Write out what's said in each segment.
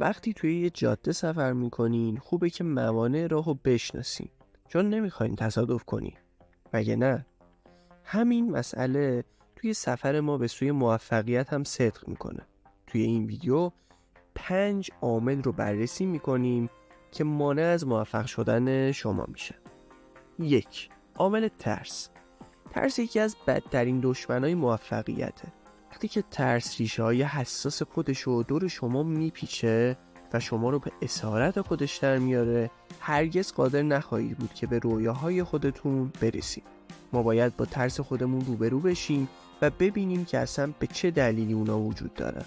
وقتی توی یه جاده سفر میکنین خوبه که موانع راهو بشناسین، چون نمیخواین تصادف کنین. مگه نه؟ همین مسئله توی سفر ما به سوی موفقیت هم صدق میکنه. توی این ویدیو 5 عامل رو بررسی میکنیم که مانع از موفق شدن شما میشه. 1. عامل ترس. ترس یکی از بدترین دشمنای موفقیته. وقتی که ترس ریشه های حساس خودشو دور شما میپیچه و شما رو به اسارت خودش در میاره، هرگز قادر نخواهید بود که به رویاهای خودتون برسید. ما باید با ترس خودمون روبرو بشیم و ببینیم که اصلا به چه دلیلی اونا وجود دارن.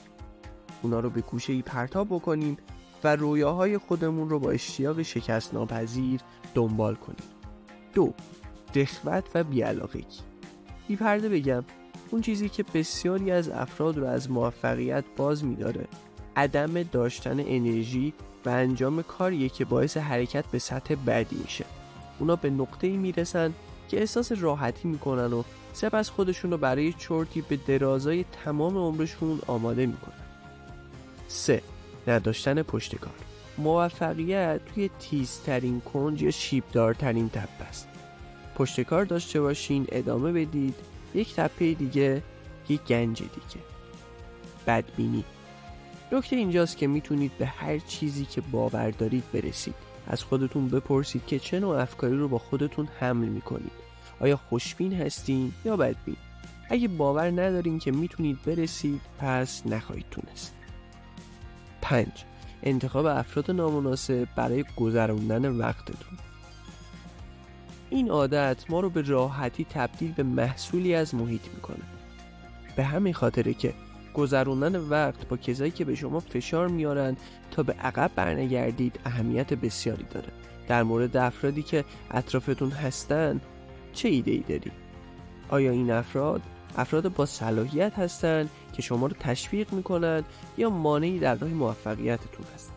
اونا رو به گوشه‌ای پرتاب بکنیم و رویاهای خودمون رو با اشتیاق شکست ناپذیر دنبال کنیم. 2. رغبت و بی‌علاقگی. بی پرده بگم، اون چیزی که بسیاری از افراد رو از موفقیت باز می‌داره عدم داشتن انرژی و انجام کاریه که باعث حرکت به سطح بعدی میشه. اونا به نقطه‌ای میرسن که احساس راحتی میکنن و سپس خودشون رو برای چرتی به درازای تمام عمرشون آماده میکنن. 3. نداشتن پشتکار. موفقیت توی تیزترین کنج یا شیبدارترین تپه است. پشتکار داشته باشین، ادامه بدید، یک تپه دیگه، یک گنج دیگه. بدبینی. نکته اینجاست که میتونید به هر چیزی که باور دارید برسید. از خودتون بپرسید که چه نوع افکاری رو با خودتون حمل میکنید. آیا خوشبین هستین یا بدبین؟ اگه باور ندارین که میتونید برسید، پس نخواهید تونست. 5. انتخاب افراد نامناسب برای گذراندن وقتتون. این عادت ما رو به راحتی تبدیل به محصولی از محیط میکنه. به همین خاطره که گذروندن وقت با کسایی که به شما فشار میارن تا به عقب برنگردید اهمیت بسیاری داره. در مورد افرادی که اطرافتون هستن چه ایده‌ای داری؟ آیا این افراد با صلاحیت هستن که شما رو تشویق میکنن یا مانعی در راه موفقیتتون هستن؟